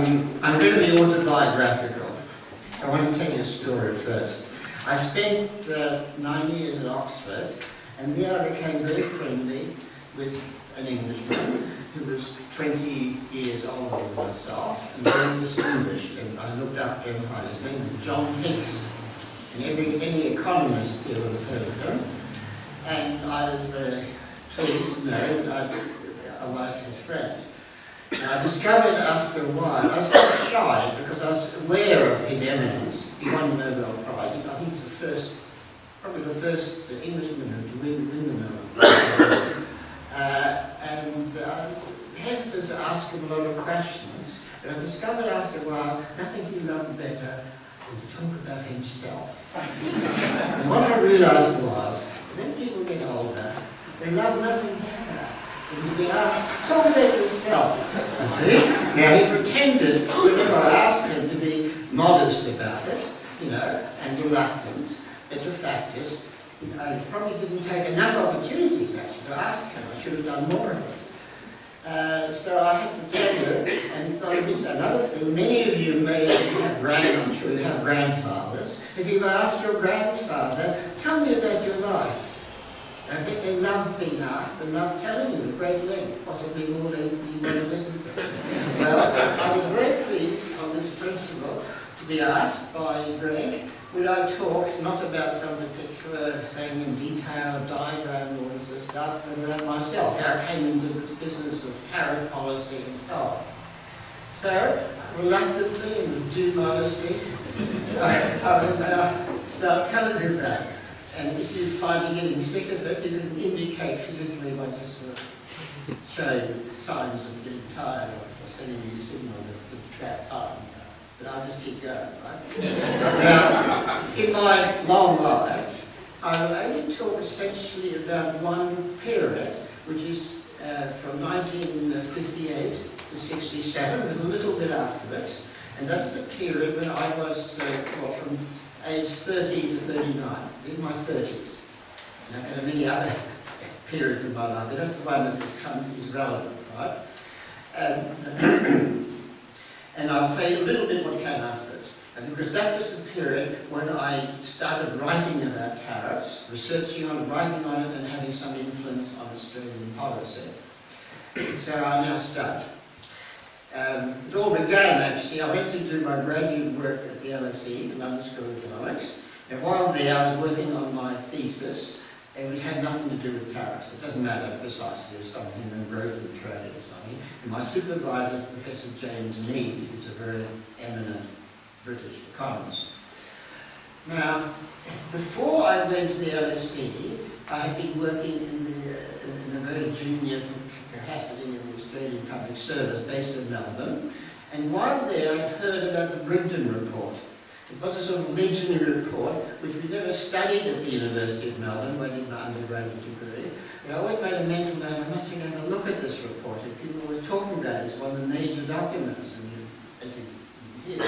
I'm going to be autobiographical. So I want to tell you a story first. I spent 9 years at Oxford, and there I became very friendly with an Englishman who was 20 years older than myself and very distinguished, and I looked up to him. His name was John Hicks, and any economist here would have heard of him. And I was very pleased to know that I was his friend. And I discovered after a while, I was quite shy because I was aware of his eminence. He won the Nobel Prize. I think he's probably the first Englishman to win the Nobel Prize. And I was hesitant to ask him a lot of questions. But I discovered after a while, nothing he loved better than to talk about himself. And what I realised was, when people get older, they love nothing better than to be asked, talk about yourself. You see? Now he pretended, whenever I asked him, to be modest about it, and reluctant. But the fact is, I probably didn't take enough opportunities actually to ask him. I should have done more of it. So I have to tell you, and another thing, many of you may have I'm sure you have grandfathers. If you ask your grandfather, tell me about your life. I think they love being asked and love telling you at great length, possibly more than you want to listen to. Well, I was very pleased on this principle to be asked by Greg, would I talk not about some particular thing in detail, diagram, all this sort of stuff, but about myself, how I came into this business of tariff policy and so on. So, reluctantly and with due modesty, I started to do that. And if you find you're getting sick of it, you can indicate physically by just sort of showing signs of getting tired or sending you a signal to trap time. But I'll just keep going, right? Now, in my long life, I will only talk essentially about one period, which is from 1958 to 67, with a little bit after it. And that's the period when I was, from age 30 to 39, in my 30s. And there are many other periods of my life, but that's the one that is relevant, right? And I'll tell you a little bit what came after it. And because that was the period when I started writing about tariffs, researching on it, writing on it, and having some influence on Australian policy. So I now start. It all began actually, I went to do my graduate work at the LSE, the London School of Economics, and while there I was working on my thesis, and it had nothing to do with tariffs. It doesn't matter precisely, it was something in growth and trade or something. And my supervisor, Professor James Mead, who's a very eminent British economist. Now, before I went to the LSE, I had been working in a very junior capacity in the Australian Public Service based in Melbourne, and while there I'd heard about the Brigden Report. It was a sort of legendary report which we never studied at the University of Melbourne when I did my undergraduate degree. But I always made a mental note, I must be going to look at this report. If people were talking about it, it's one of the major documents, and as you hear,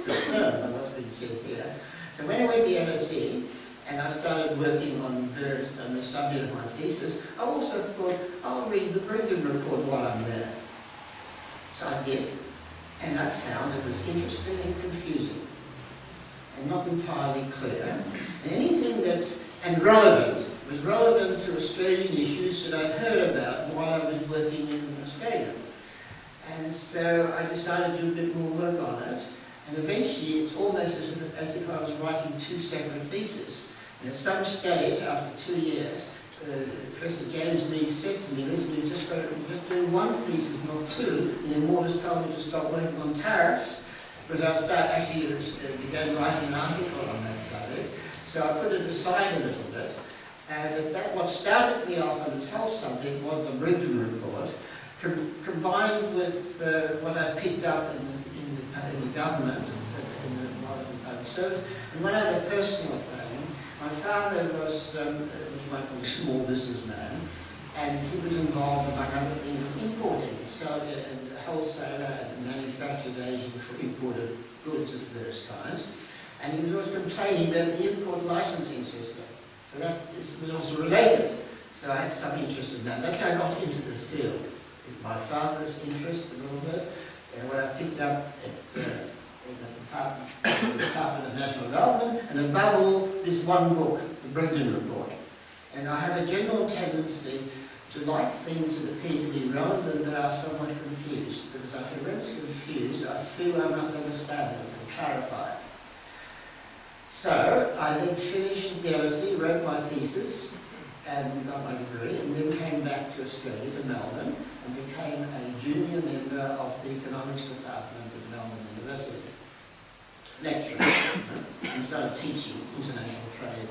confirmed by what's been said here. So when I went to the LSE, and I started working on the subject of my thesis, I also thought, I'll read the Brigden Report while I'm there. So I did, and I found it was interesting and confusing, and not entirely clear. And anything relevant, was relevant to Australian issues that I'd heard about while I was working in Australia. And so I decided to do a bit more work on it, and eventually it's almost as if I was writing two separate theses. And at some stage, after 2 years, Professor James Mead said to me, listen, you're just doing one thesis, not two. And then Mortis told me to stop working on tariffs, because I began writing an article on that subject. So I put it aside a little bit. But what started me off on this whole subject was the Brigden Report, combined with what I picked up in the government, in the public service. And one other personal thing. My father was what you might call a small businessman, and he was involved, among other things, in importing, and wholesaler and manufacturer's agent for imported goods of various kinds. And he was always complaining about the import licensing system. So that was also related. So I had some interest in that. That's how I got into this field. My father's interest a little bit, what I picked up at in the Department of National Development, and above all, this one book, the Brendan Report. And I have a general tendency to like things that appear to be relevant but are somewhat confused, because I think when it's confused, I feel I must understand it and clarify it. So, I then finished the university, wrote my thesis, and got my degree, and then came back to Australia, to Melbourne, and became a junior member of the economics department at Melbourne University. Lecturer, and started teaching international trade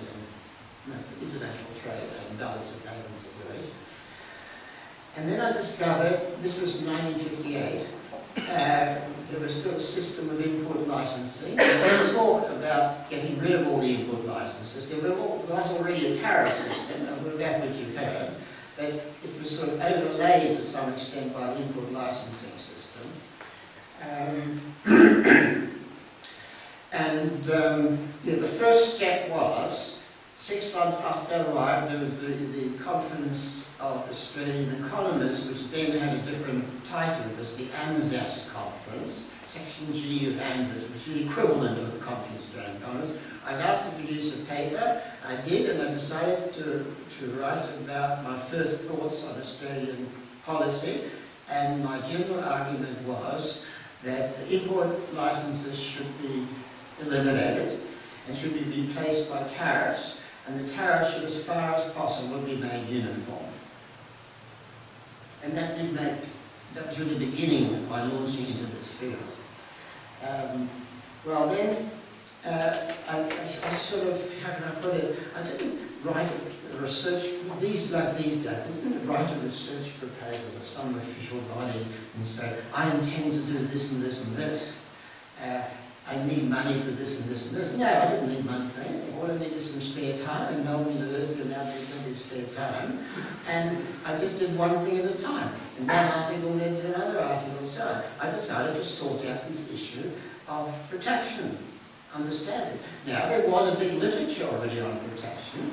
and dollars and payments situation. And then I discovered, this was 1958, there was still a system of import licensing. There was talk about getting rid of all the import licenses. There was already a tariff system, and with that which you've heard, but it was sort of overlaid to some extent by the import licensing system. The first step was, 6 months after I arrived, there was the Conference of Australian Economists, which then had a different title. It was the ANZAS Conference, Section G of ANZAS, which is the equivalent of the Conference of Australian Economists. I was asked to produce a paper. I did, and I decided to write about my first thoughts on Australian policy. And my general argument was that import licenses should be eliminated and should be replaced by tariffs, and the tariffs should, as far as possible, be made uniform. And that was really the beginning of my launching into this field. I sort of, how can I put it, I didn't write a research, these days, I didn't write a research proposal to some official body and say, I intend to do this and this and this. I need money for this and this and this. No, I didn't need money for anything. All I needed was some spare time, and Melbourne University allowed me to have spare time. And I just did one thing at a time. And one article led to another article. So I decided to sort out this issue of protection, understanding. Now, there was a big literature already on protection,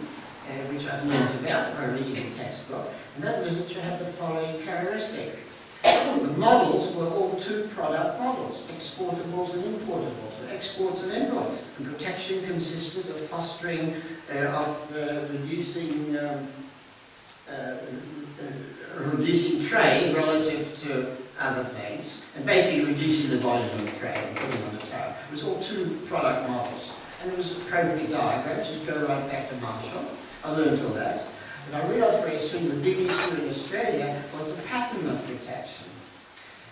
which I learned about by reading a textbook, and that literature had the following characteristic. The models were all two-product models, exportables and importables, exports and imports. And protection consisted of fostering, reducing trade relative to other things, and basically reducing the volume of trade and putting on the tariff. It was all two-product models. And there was appropriate diagrams, just go right back to Marshall. I learned all that. But I realised very soon the big issue in Australia was the pattern of protection.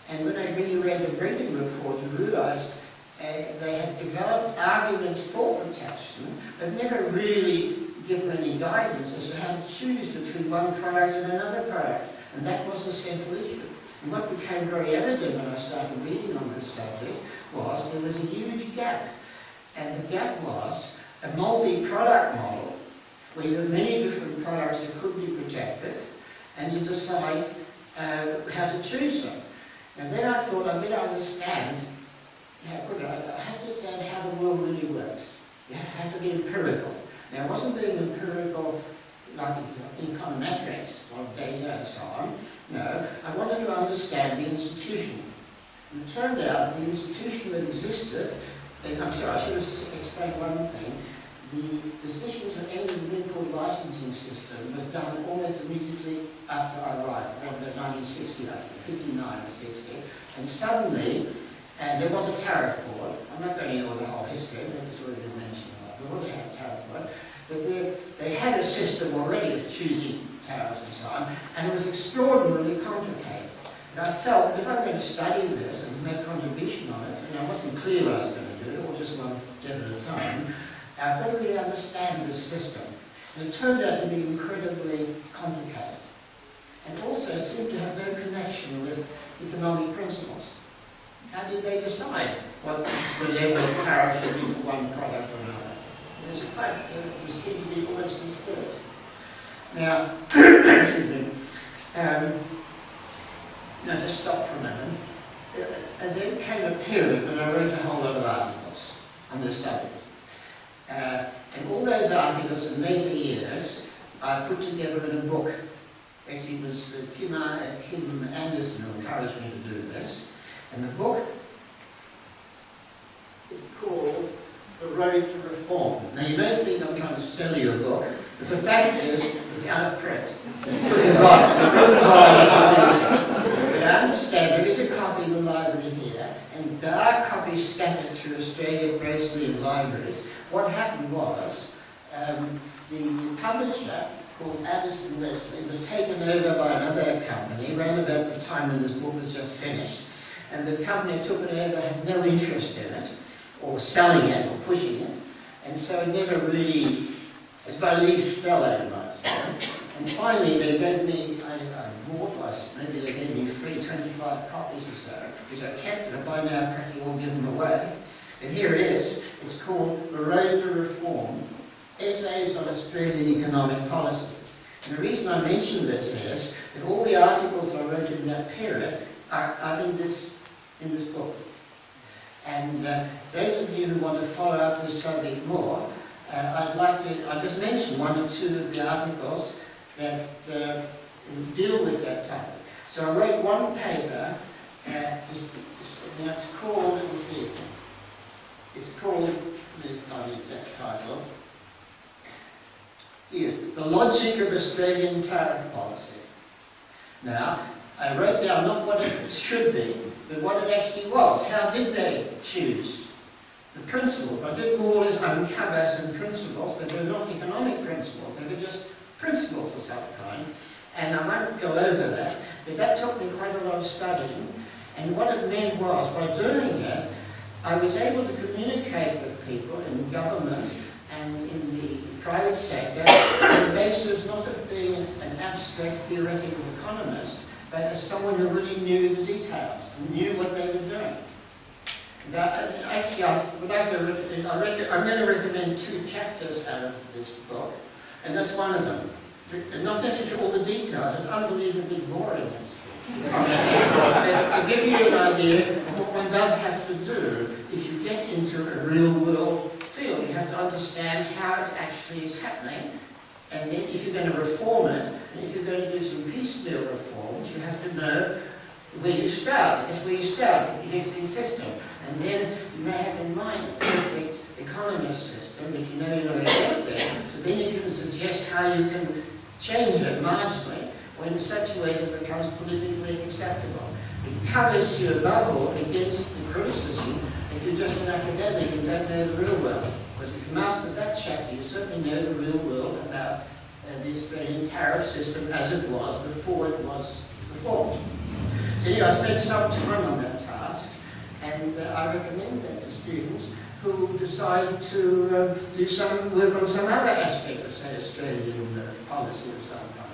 And when you read the Brendan Report, you realised they had developed arguments for protection, but never really given any guidance as to how to choose between one product and another product. And that was the central issue. And what became very evident when I started reading on this subject was there was a huge gap. And the gap was a multi-product model, where you have many different products that could be protected, and you decide how to choose them. And then I thought I better understand, I have to understand how the world really works. You have to be empirical. Now, it wasn't being empirical like econometrics or data and so on. No, I wanted to understand the institution. And it turned out the institution that existed, and I'm sorry, I should have explained one thing. The decision to end the import licensing system was done almost immediately after I arrived, around 1960, I think, 59 or 60. And suddenly, there was a tariff board. I'm not going into the whole history, but it's already been mentioned. There was a tariff board. But they had a system already of choosing tariffs and so on, and it was extraordinarily complicated. And I felt that if I'm going to study this and make a contribution on it, and I wasn't clear what I was going to do, or just one step at a time, I've got to really understand this system. And it turned out to be incredibly complicated. And also seemed to have no connection with economic principles. How did they decide whether the tariff should be for one product or another? There's a fact that it seemed to be almost split. Now, now just stop for a moment. And then came a period when I wrote a whole lot of articles on this subject. And all those articles in later years I put together in a book. Actually, it was Kim Anderson who encouraged me to do this. And the book is called The Road to Reform. Now, you don't think I'm trying to sell you a book, but the fact is, it's out of print. But I understand there is a copy in the library here, and there are copies scattered through Australia, mostly in libraries. What happened was, the publisher, called Addison Wesley, was taken over by another company around about the time when this book was just finished. And the company who took it over had no interest in it, or selling it, or pushing it. And so it never really, it's about least stellar, you might say. And finally they gave me, I bought, maybe they gave me free 25 copies or so, which I kept, and by now practically all given away. And here it is. It's called The Road to Reform, Essays on Australian Economic Policy. And the reason I mention this is that all the articles I wrote in that period are in this book. And those of you who want to follow up this subject more, I'll just mention one or two of the articles that deal with that topic. So I wrote one paper, it's called, let me see, it's called, not the exact title, yes, The Logic of Australian Tariff Policy. Now, I wrote down not what it should be, but what it actually was. How did they choose the principles? I did more or less uncover some principles that were not economic principles, they were just principles of some kind. And I won't go over that, but that took me quite a lot of studying. And what it meant was, by doing it, I was able to communicate with people in government and in the private sector on the basis not of being an abstract theoretical economist, but as someone who really knew the details and knew what they were doing. Actually, I'm going to recommend 2 chapters out of this book, and that's one of them. And not necessarily all the details, it's unbelievably boring. To give you an idea of what one does have to do if you get into a real-world field, you have to understand how it actually is happening. And then if you're going to reform it, and if you're going to do some piecemeal reforms, you have to know where you start. That's where you start, the existing system. And then you may have in mind a perfect economist system, but you know you're not going to get there. So then you can suggest how you can change it marginally, or in such a way that it becomes politically acceptable. It covers you above all against the criticism that you're just an academic and don't know the real world. But if you master that chapter, you certainly know the real world about the Australian tariff system as it was before it was reformed. So anyway, I spent some time on that task, and I recommend that to students who decide to do some work on some other aspect of, say, Australian policy of some kind.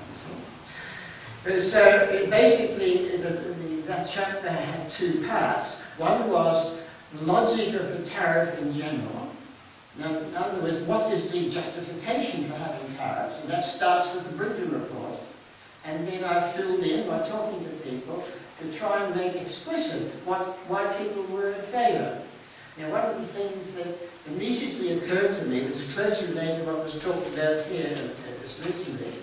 So basically, that chapter had 2 parts. One was the logic of the tariff in general. Now, in other words, what is the justification for having tariffs? And that starts with the Brinton report. And then I filled in by talking to people to try and make explicit why people were in favour. Now, one of the things that immediately occurred to me, which is closely related to what was talked about here just recently,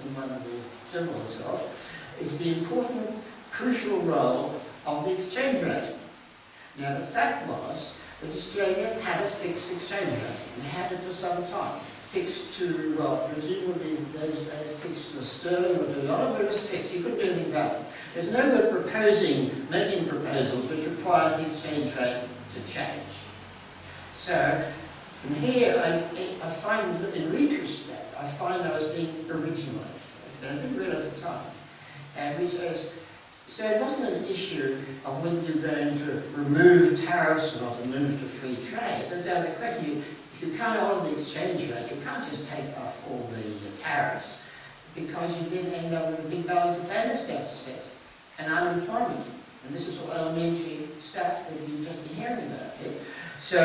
in one of the several talks, is the important, crucial role of the exchange rate. Now, the fact was that Australia had a fixed exchange rate, and had it for some time. Fixed to, well, presumably in those days, fixed to sterling or the dollar, but it was fixed. You couldn't do anything about it. There's no good making proposals which require the exchange rate to change. So, from here, I find, in retrospect, I find I was being originalist. I didn't realise at the time. So it wasn't an issue of whether you're going to remove tariffs or not, or move to free trade. But the question, if you can't alter the exchange rate, you can't just take off all the tariffs, because you then end up with a big balance of payments deficit and unemployment. And this is all elementary stuff that you've just been hearing about. Okay? So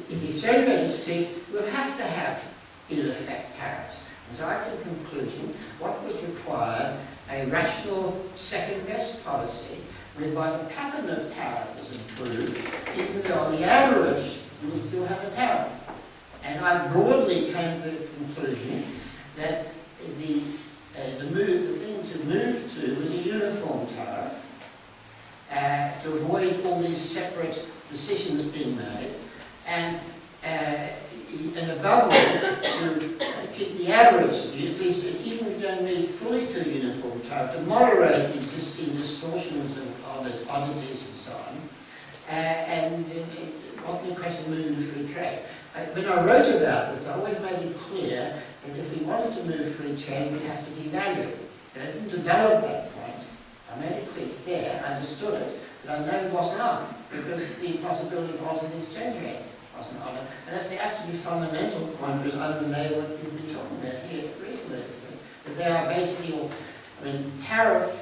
if the exchange rate is fixed, we'll have to have, in effect, tariffs. And so I came to the conclusion what was required a rational second-best policy whereby the pattern of tariff was improved, even though on the average you will still have a tariff. And I broadly came to the conclusion that the thing to move to was a uniform tariff to avoid avoid all these separate decisions being made, and above all, to keep the average, at least even if you don't move fully to a uniform tariff, to moderate the existing distortions of the oddities and so on. And it wasn't a question of moving to free trade. When I wrote about this, I always made it clear that if we wanted to move free trade, we'd have to devalue. But I didn't develop that point. I made it clear it's there, I understood it, but I know it wasn't on, because the possibility of altering the exchange rate wasn't on it. And that's the absolutely fundamental point, because underlay what we've been talking about here recently. That they are basically, tariffs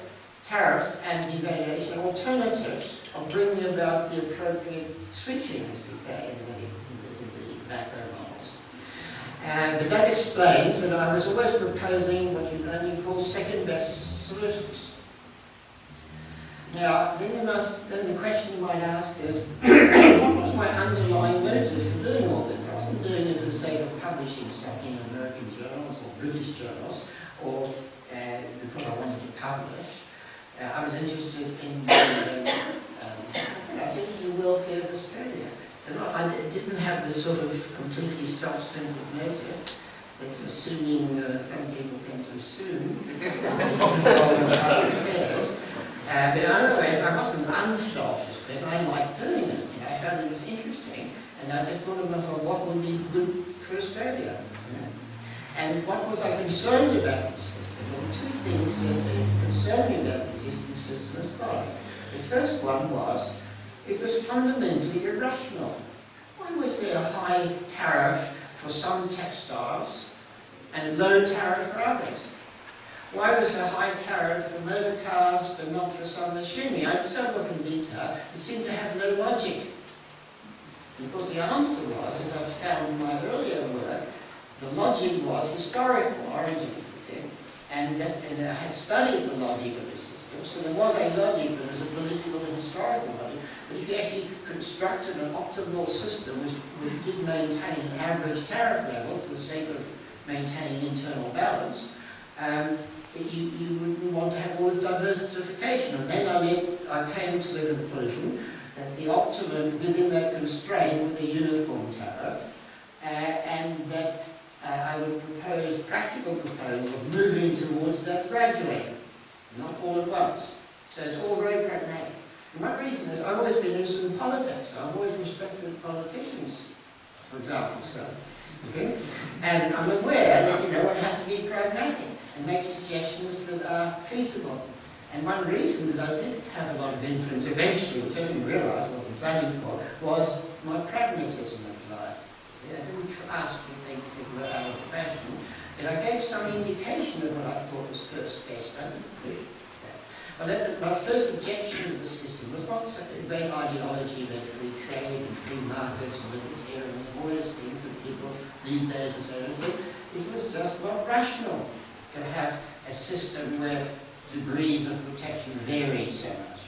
and devaluation are alternatives of bringing about the appropriate switching, as we say, in the macro models. But that explains that I was always proposing what you only call second best solutions. Now, then the question you might ask is, what was my underlying motive for doing all this? I wasn't doing it for the sake of publishing something in American journals or British journals, or because I wanted to publish. I was interested in the welfare of Australia. So I didn't have this sort of completely self-centered motive that assuming some people tend to assume affairs. But in other ways, I wasn't unselfish, but I liked doing it. I found it was interesting, and I just thought about what would be good for Australia. And what was I concerned about this system? Well, two things that concerned me about the existing system as following. The first one was, it was fundamentally irrational. Why was there a high tariff for some textiles and low tariff for others? Why was there a high tariff for motor cars but not for some machinery? I just don't look in detail. It seemed to have no logic. And of course, the answer was, as I've found in my earlier work, the logic was historical origin of the thing, and I had studied the logic of the system, so there was a logic, but it was a political and historical logic. But if you actually constructed an optimal system which did maintain an average tariff level for the sake of maintaining internal balance, you wouldn't want to have all this diversification. And then I came to the conclusion that the optimum within that constraint was a uniform tariff, and that I would propose practical proposals of moving towards that gradually, not all at once. So it's all very pragmatic. And my reason is I've always been interested in politics. I've always respected politicians, for example. So, okay? And I'm aware that one has to be pragmatic and make suggestions that are feasible. And one reason that I did have a lot of influence eventually, which I didn't realise what I was planning for, was my pragmatism of life. I didn't ask for things that were out of fashion, but I gave some indication of what I thought was first best. I didn't push that. Well, my first objection to the system was not such a great ideology about free trade and free markets and libertarianism, all those things that people these days are saying. It was just not rational to have a system where degrees of protection varied so much.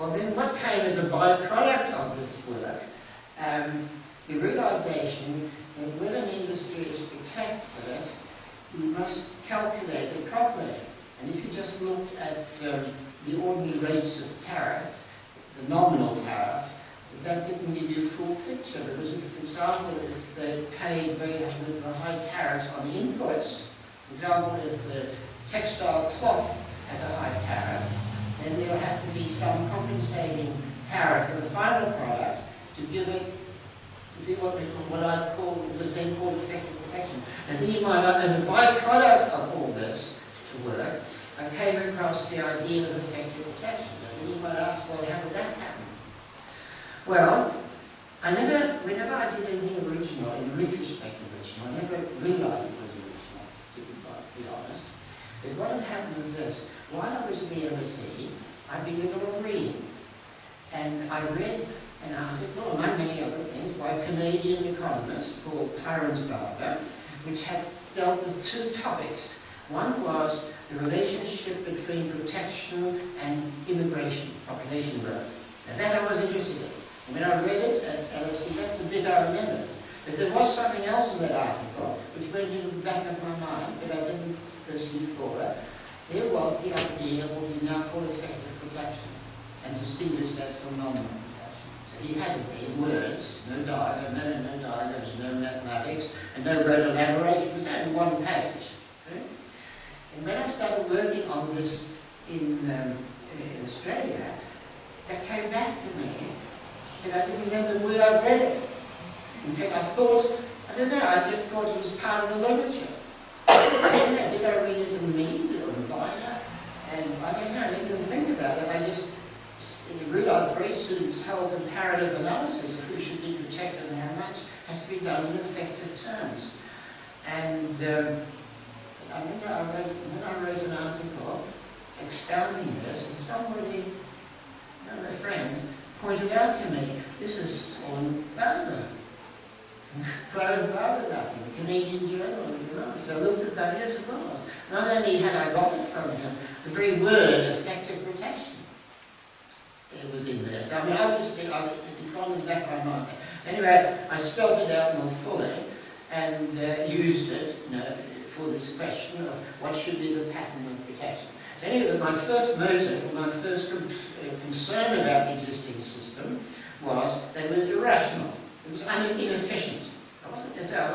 Well, then what came as a byproduct of this work, the realization that when an industry is protected, you must calculate it properly. And if you just looked at the ordinary rates of tariff, the nominal tariff, that didn't give you a full picture. Because, for example, if they paid very high tariffs on the inputs, for example, if the textile cloth has a high tariff, then there will have to be some compensating tariff for the final product to give it what I call was then called effective protection. And then you might, as a byproduct of all this to work, I came across the idea of effective protection. And then you might ask, well, how did that happen? Well, whenever I did anything original, in retrospect original, I never realised it was original, to be honest. But what had happened was this: while I was at the LSE, I'd been doing a lot of reading. And I read an article, among many other things, by a Canadian economist called Clarence Barber, which had dealt with two topics. One was the relationship between protection and immigration, population growth. And that I was interested in. And when I read it at LSE, that's the bit I remembered. But there was something else in that article which went into the back of my mind, but I didn't pursue forward. There was the idea of what we now call effective protection. and distinguish that from nominal protection. So he had it there in words, no diagrams, no mathematics, and no great elaboration. It was only one page. Okay? And when I started working on this in Australia, that came back to me, and I didn't remember where I read it. In fact, I just thought it was part of the literature. I don't know, did I read it in the media or the Bible? And I don't know, I didn't think about it. I just realised very soon this whole comparative analysis of who should be protected and how much has to be done in effective terms. And then I wrote an article expounding this, and somebody, a friend, pointed out to me, this is on Barber. Clarence Barber's article, the Canadian Journal of Economics. So I looked at that, yes, it was. Not only had I got it from him, the very word effective protection, it was in there. So I mean, obviously, it's gone in the back of my mind. Anyway, I spelled it out more fully and used it, for this question of what should be the pattern of protection. So anyway, my first motive, or my first concern about the existing system was that it was irrational. It was inefficient. I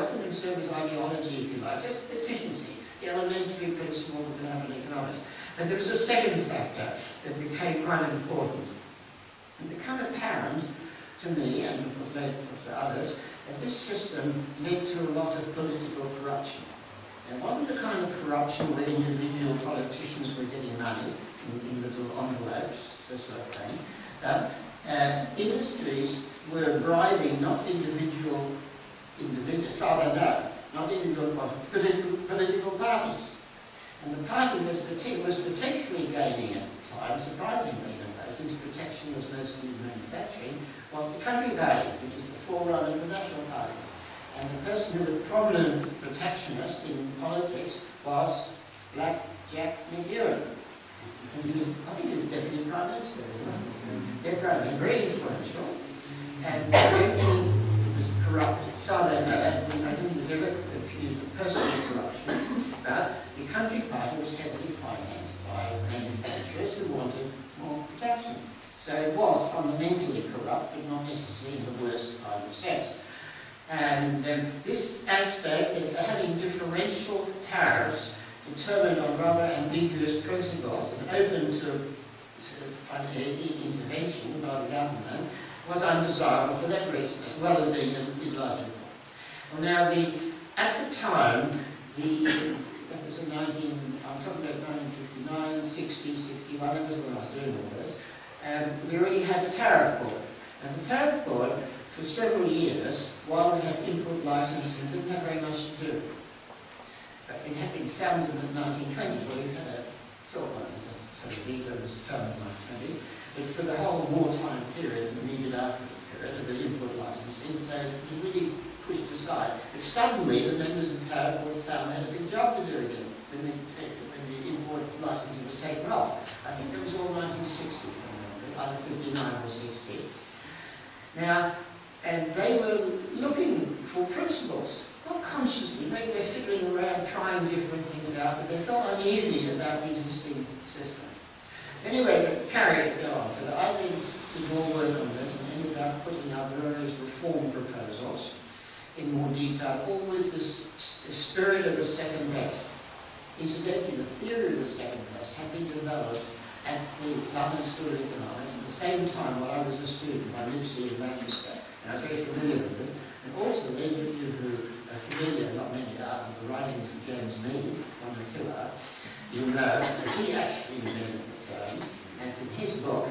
wasn't concerned with ideology, if you like, just efficiency, the elementary principle of economics. But there was a second factor that became quite important. It became apparent to me, and to others, that this system led to a lot of political corruption. It wasn't the kind of corruption where individual politicians were getting money in little envelopes, this sort of thing. Industries were bribing not individual political parties. And the party was particularly gaining at the time, surprisingly, since protection was mostly manufacturing, was the country party, which is the forerunner of the National Party. And the person who was prominent protectionist in politics was Black Jack McEwen. I think he was Deputy Prime Minister, wasn't he? Deputy Prime Minister, very influential. And he was corrupt. So I don't think he was ever accused of personal corruption, but the country party was heavily financed by manufacturers who wanted more protection. So it was fundamentally corrupt, but not necessarily in the worst kind of sense. And this aspect of having differential tariffs determined on rather ambiguous principles and open to intervention by the government was undesirable for that reason, as well as being illogical. Well, now, at the time, that was I'm talking about 1959, 60, 61, that was when I was doing all this, we already had the Tariff Board. And the Tariff Board, for several years, while we had input licensing, didn't have very much to do. But it had been founded in the 1920s, where we had a short one, so the leader was founded in the 1920s. But for the whole wartime period, the immediate after the period of the input licensing, so it was really pushed aside. But suddenly, the members of the Tariff Board found they had a big job to do again when the import licensing was taken off. I think it was all 1960, either 59 or 60. Now, and they were looking for principles, not consciously. Maybe they're fiddling around trying different things out, but they felt uneasy about the existing system. Anyway, to carry it on, so I did more work on this and ended up putting out various reform proposals in more detail, always the spirit of the second best. Incidentally, the theory of the second best had been developed at the London School of Economics at the same time while I was a student by Nipsey in Manchester. And I'm very familiar with it. And also, those of you who are familiar, not many are, with the writings of James Mead, one or two are, you'll know that he actually invented the term, and it's in his book,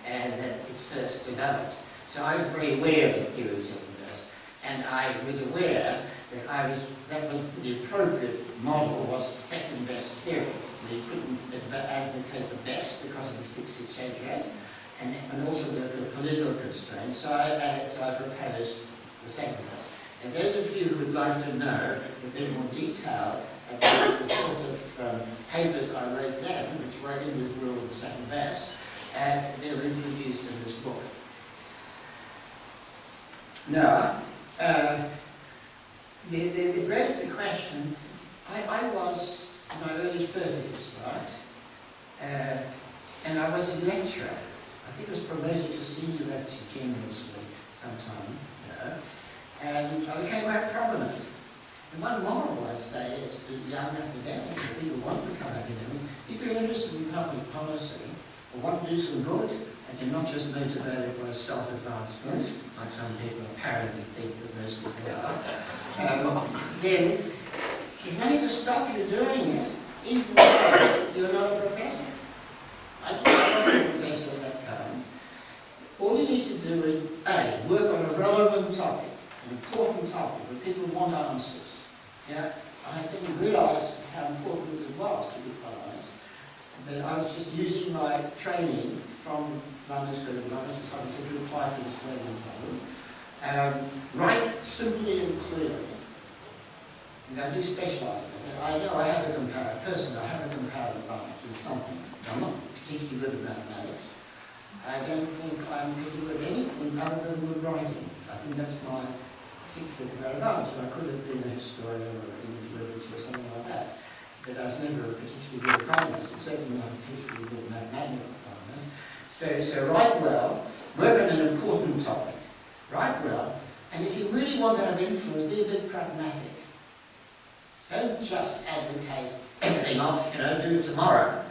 and that it first developed. So I was very aware of the theory of second best, and I was aware that was the appropriate model was the second best theory. We couldn't advocate the best because of the fixed exchange rate, and also the political constraints. So I proposed the second best. And those of you who would like to know a bit more detail about the sort of papers I wrote then, which were in this rule of the second best, they're introduced in this book. Now, it raises the question, I was in my early 30s, right? And I was a lecturer. I think was promoted to senior lecturer generously sometime ago, and I became quite prominent. And one moral I'd say is to young academics, or people who want to become academics, if you're interested in public policy, or want to do some good, and you're not just motivated by self-advancement, like some people apparently think that most people are, then there's nothing to stop you doing it, even though you're not a professor. I was a professor at that time. All you need to do is, A, work on a relevant topic, an important topic, where people want answers. Yeah? I didn't realise how important it was, to be quite honest. But I was just using my training from London School of Economics, something to do quite in Australian problem. Write simply and clearly. And I do specialise in it. I know I have a comparative, personally, I have a comparative advantage in something. I'm not particularly good at mathematics. I don't think I'm pretty good at anything other than good writing. I think that's my particular advantage. I could have been a historian or an English literature or something like that. But I was never a particularly good economist, and certainly not a particularly good mathematical economist. So write well, work on an important topic, write well, and if you really want to have influence, be a bit pragmatic. Don't just advocate everything off, do it tomorrow.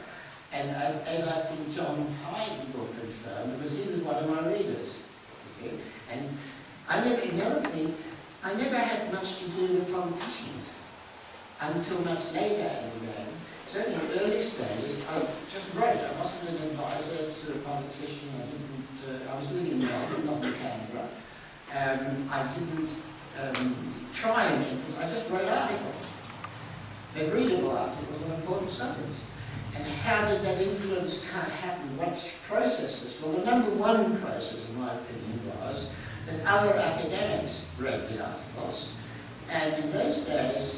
And as I think John Hyde will confirm, because he was one of my readers, you see. And the other thing, I never had much to do with politicians until much later in the game. Certainly in the early stages, I just wrote. I wasn't an advisor to a politician. I was living in Melbourne, not in Canberra. I didn't try anything, because I just wrote articles. They're readable articles on important subjects. And how did that influence happen? What processes? Well, the number one process, in my opinion, was that other academics read the articles. And in those days,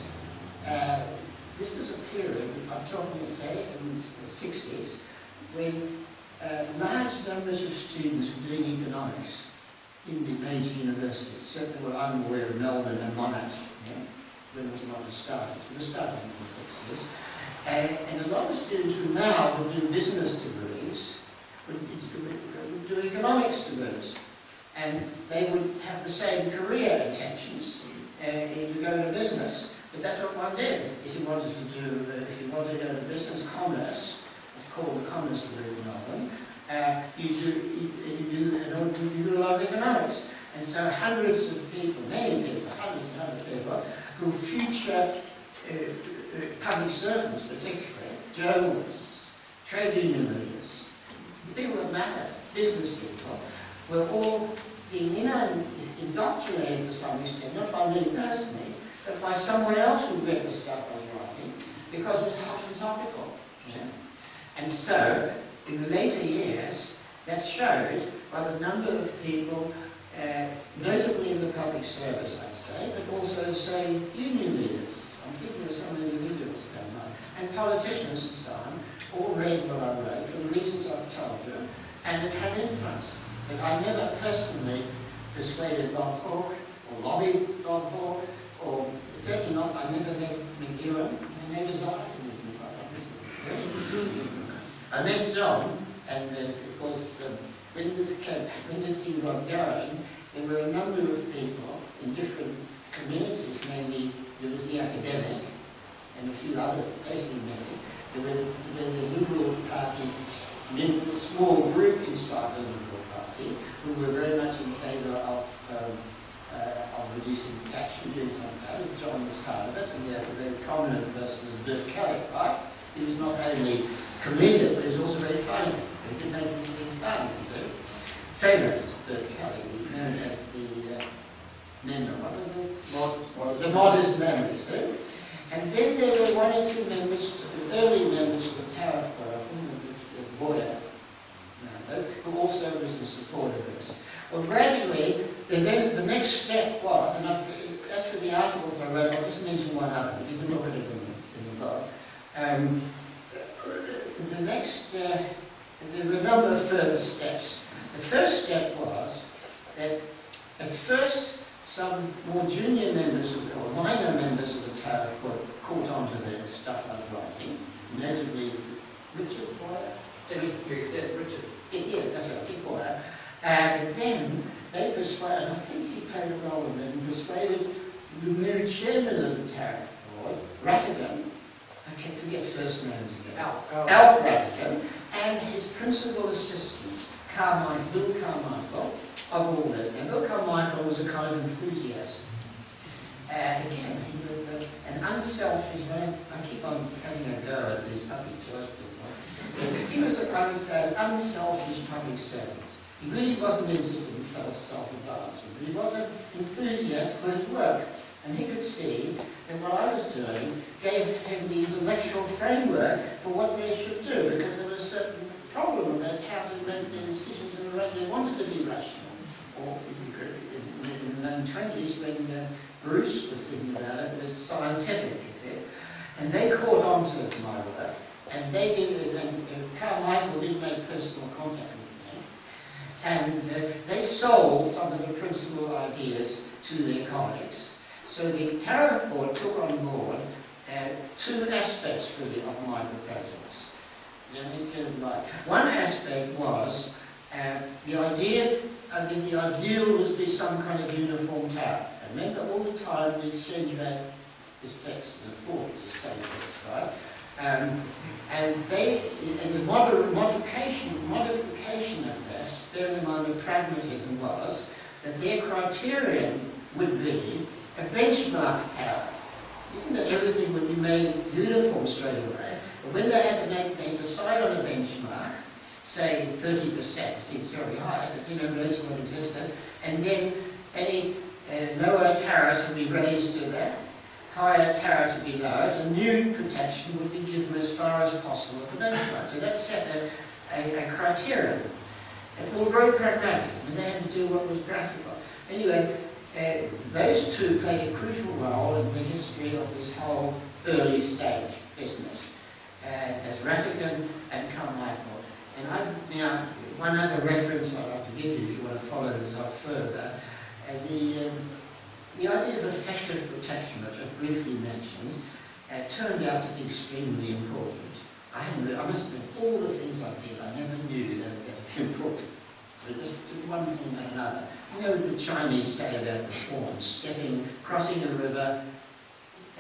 this was a period, I'm talking, say, in the 60s, when large numbers of students were doing economics in the major universities. Certainly what I'm aware of Melbourne and Monash, when it was not started. It was started in the 60s. And a lot of students who now would do business degrees would do economics degrees. And they would have the same career intentions if you go into business. But that's what one did. If you wanted to go to business, commerce, it's called the commerce degree in Melbourne, you do a lot of economics. And so hundreds of people, many people, hundreds and hundreds of people, who future public servants particularly, journalists, trade union leaders, people that matter, business people, were all being indoctrinated to some extent, not by me personally, but by someone else who read the stuff I was writing, because it was hot and topical. And so, in the later years, that showed by the number of people, notably in the public service, I'd say, but also, say, union leaders. I'm thinking of some individuals going on, and politicians and so on, all read what I wrote for the reasons I've told you, and it had influence. But I never personally persuaded Bob Hawke, or lobbied Bob Hawke, or certainly not, I never met McEwan, and never desired to meet him. I met John, and of course, when this thing got going, there were a number of people in different communities, mainly there was the academic and a few others, basically many. There was the Liberal Party, a small group inside the Liberal Party, who were very much in favour of reducing tax and doing something like that. John was part of it, and there's a very prominent person was Bert Kelly, right? He was not only committed, but he was also very funny. He could make things fun, you see. Famous Bert Kelly, known as the member, what was it? The modest member, you see. And then there were one or two members, early members of the Tariff, the border members, who also was in support of this. Well, gradually, the next step was, and that's for the articles I wrote, I'll just mention one other, you can look at it in the book. There were a number of further steps. The first step was that at first some more junior members or minor members of the Tariff caught on to the stuff I was writing, notably Richard Boyer. Richard. Yeah, that's right. And then they persuaded, I think he played a role in them, persuaded the very chairman of the Tariff Board, Rattigan, I can't forget first names again, Alf Rattigan, and his principal assistant, Bill Carmichael, of all this. And Bill Carmichael was a kind of enthusiast. Again, he was an unselfish man. I keep on having a go at these public choice people. He was an unselfish public servant. He really wasn't interested in self-advancement, but he was an enthusiast for his work. And he could see that what I was doing gave him the intellectual framework for what they should do, because there was a certain problem about how to make their decisions in a way they wanted to be rational. Or, in the 1920s, when Bruce was thinking about it, was scientific. And they caught on to my work, and they did, and Carmichael did make personal contact with me. And they sold some of the principal ideas to their colleagues. So the Tariff Board took on board two aspects really of my proposals. One aspect was the idea, the ideal was to be some kind of uniform tariff. And remember, all the time the exchange rate is fixed, the 40 is staying fixed, right? And the modification of this, bearing in mind the pragmatism, was that their criterion would be a benchmark tariff. Isn't that everything would be made uniform straight away? But when they had to they decide on a benchmark, say 30% seems very high, but most of what existed, and then any lower tariffs would be raised to that, higher tariffs would be lowered, and new protection would be given as far as possible at the benchmark. So that set a criterion. It was very pragmatic, and they had to do what was practical. Anyway, those two played a crucial role in the history of this whole early stage business, as Rattigan and Carmichael. And now, one other reference I'd like to give you if you want to follow this up further, the idea of effective protection, which I've briefly mentioned, turned out to be extremely important. I must admit, all the things I did, I never knew they were going to be important. But just one thing and another. You know what the Chinese say about reforms, crossing a river,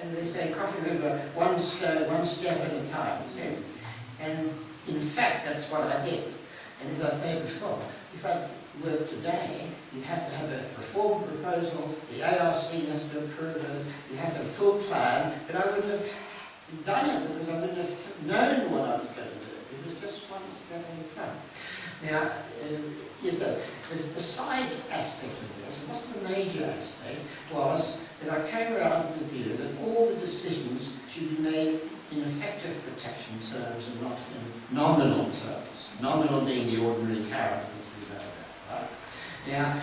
and they say crossing a river one step at a time. And in fact, that's what I did. And as I said before, if I work today, you have to have a reform proposal, the ARC has to approve it, you have to have a full plan, but I wouldn't have done it because I wouldn't have known what I was going to do. It was just one step at a time. Now, the side aspect of this, and what's the major aspect, was that I came around with the view that all the decisions should be made in effective protection terms and not in nominal terms. Nominal being the ordinary tariff that we know about, right? Now,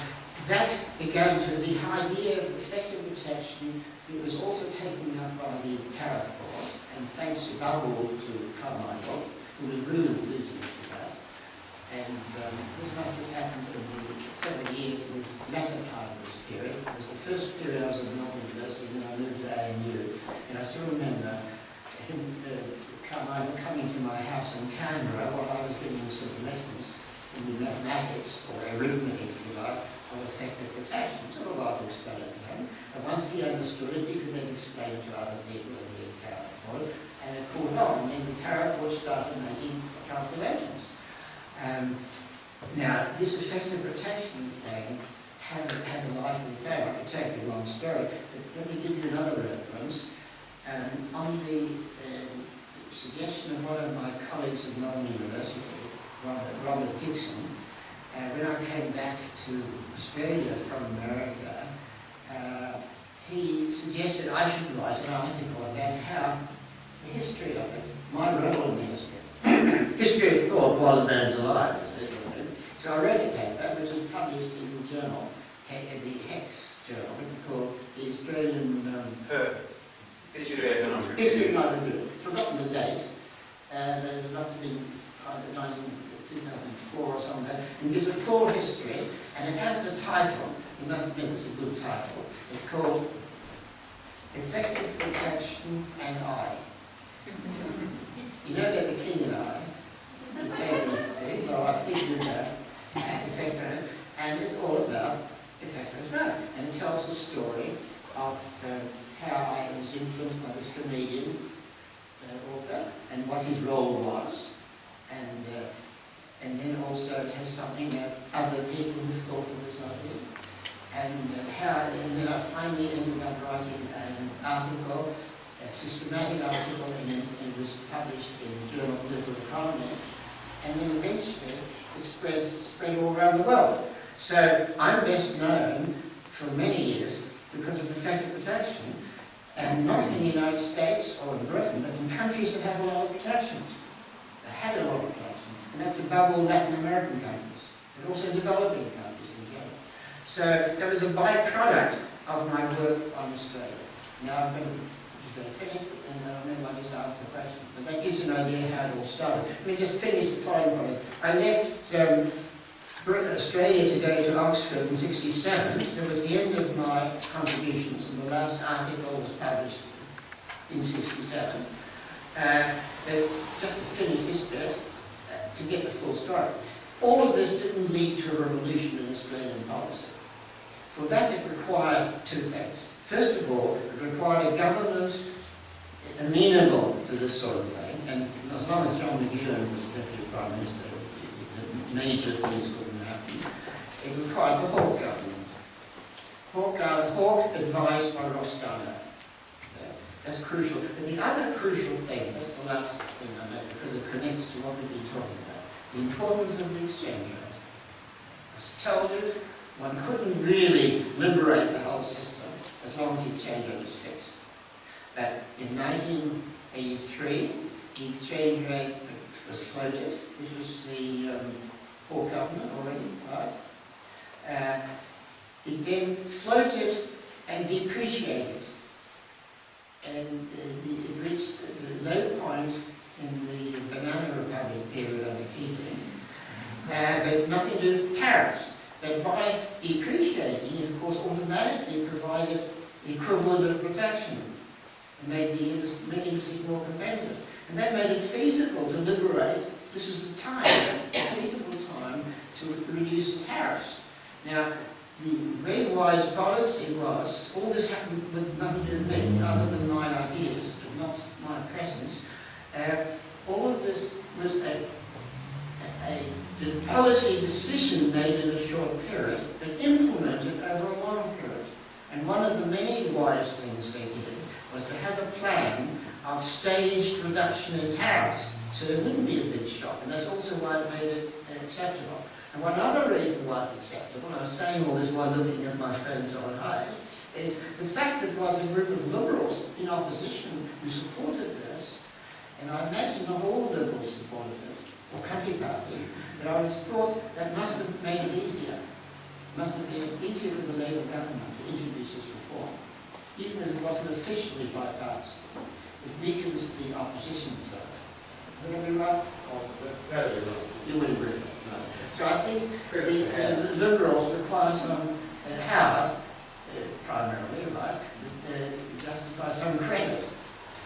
that began to, the idea of effective protection, it was also taken up by the Tariff Board, and thanks above all to Carmichael, who was really enthusiastic for that. And this must have happened in the 7 years in this latter part of this period. It was the first period I was at Melbourne University, and then I moved to ANU. And I still remember him, Carmichael coming to my house in Canberra while I was giving sort of lessons in mathematics, or arithmetic, if you like, of effective protection. It took a while to explain it to him. And once he understood it, he could then explain it to other people in the Tariff Board, and it caught on. And then the Tariff Board started making calculations. Now, this effective protection thing had a life of its own. I could take a long story, but let me give you another reference. On the suggestion of one of my colleagues at Melbourne University, Robert Dixon, when I came back to Australia from America, he suggested I should write an article about how the history of it, my role in the history. History of thought while the man's alive. So I wrote a paper which was published in the journal, the HEX journal, which is called the Australian History of Economic Review. Forgotten the date, but it must have been 2004 or something, and gives a full history, and it has the title, you must admit it's a good title, it's called Effective Protection and I. You know about the King and I? Well, I think you know. and it's all about effective growth. And it tells the story of how I was influenced by this Canadian author and what his role was, and then also it has something that other people who thought of this idea, and then I finally ended up writing an article, a systematic article, and it was published in the Journal of Political Economy, and then eventually it spread all around the world. So I'm best known for many years because of effective protection, and not in the United States or in Britain, but in countries that have a lot of protections. They had a lot of protection, and that's above all Latin American countries, but also developing countries in general. So there was a byproduct of my work on Australia. Now I'm going to finish, and then I'll just answer the question. But that gives you an idea how it all started. Let me just finish the following point. I left Australia to go to Oxford in '67, so it was the end of my contributions, and the last article was published in '67. But just to finish this bit, to get the full story, all of this didn't lead to a revolution in Australian policy. For that, it required two things. First of all, it required a government amenable to this sort of thing, and as long as John McEwen was Deputy Prime Minister, major things couldn't happen. It required the Hawke government. Hawke advised by Ross Garner. That's crucial. But the other crucial thing, that's the last thing I know, because it connects to what we've been talking about, the importance of the exchange rate. As I told you, one couldn't really liberate the whole system as long as the exchange rate was fixed. But in 1983, the exchange rate was floated, which was the Hawke government already, right? It then floated and depreciated. And it reached the low point in the Banana Republic period under Keating, but nothing to do with tariffs. But by depreciating, it of course automatically provided the equivalent of protection and made industry more competitive. And that made it feasible to liberate. This was the time, a feasible time, to reduce the tariffs. Now, the very wise policy was, all this happened with nothing to do with me, other than my ideas, but not my presence. All of this was a policy decision made in a short period, but implemented over a long period. And one of the many wise things they did was to have a plan of staged reduction in tariffs, so there wouldn't be a big shock, and that's also why it made it acceptable. And one other reason why it's acceptable, and I was saying all this while looking at my friend John Hyde, is the fact that there was a group of liberals in opposition who supported this, and I imagine not all the liberals supported it, or country party, but I always thought that must have made it easier. It must have been easier for the Labour government to introduce this reform, even if it wasn't officially bipartisan. It weakens the opposition to it. Would I be right? Oh, that is right. You would agree. No. So I think the Liberals require some power, primarily, right, to justify some credit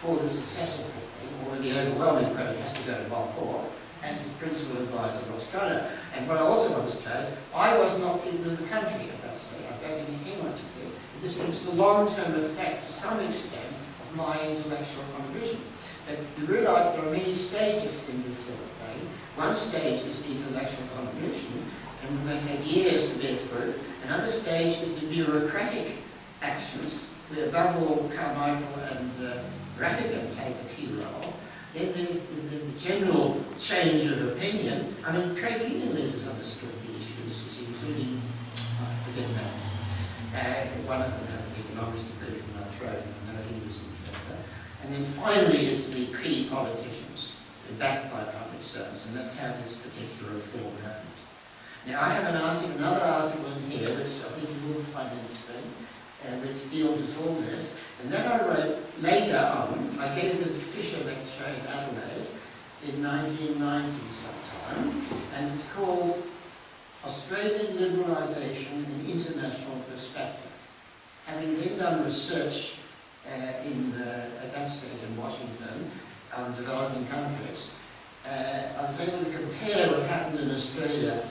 for the successful thing, or the overwhelming credit has to go to Bob Hawke and the principal advisor Ross Garner. And what I also want to say, I was not even in the country at that stage. I don't think anyone could see. This was the long-term effect, to some extent, of my intellectual contribution. But you realise there are many stages in this sort of thing. One stage is the intellectual contribution, and it may take years to bear fruit. Another stage is the bureaucratic actions, where above all Carmichael and Rattigan take a key role. Then there's the general change of opinion. I mean, trade union leaders understood the issues, including, I forget names. One of them has an economics degree from Notre Dame, and I think he was in favour. And then finally it's the key politicians, backed by public servants, and that's how this particular reform happened. Now I have another article in here, which I think you will find interesting, which deals with all this. And then I wrote later on, I gave the Fisher lecture in Adelaide in 1990 sometime, and it's called Australian Liberalisation in International Perspective. Having then done research at that stage in Washington on developing countries, I was able to compare what happened in Australia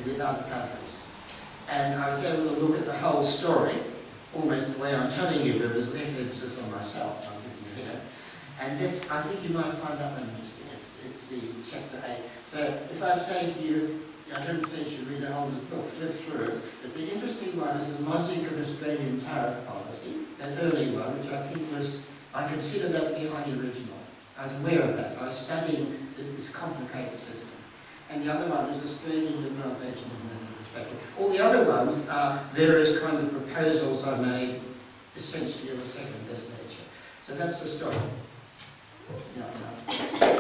with other countries. And I was able to look at the whole story, almost the way I'm telling you, but with less emphasis on myself, I'm giving you here. And this, I think you might find that one interesting. It's the chapter 8. So if I say to you, I don't say you should read the whole book, flip through, but the interesting one is the logic of Australian tariff policy, that early one, which I think was, I consider that to be highly original. I was aware of that. I was studying this complicated system. And the other one is Australian liberalisation of monetary perspective. All the other ones are various kinds of proposals I made, essentially of a second best nature. So that's the story. Yeah, yeah.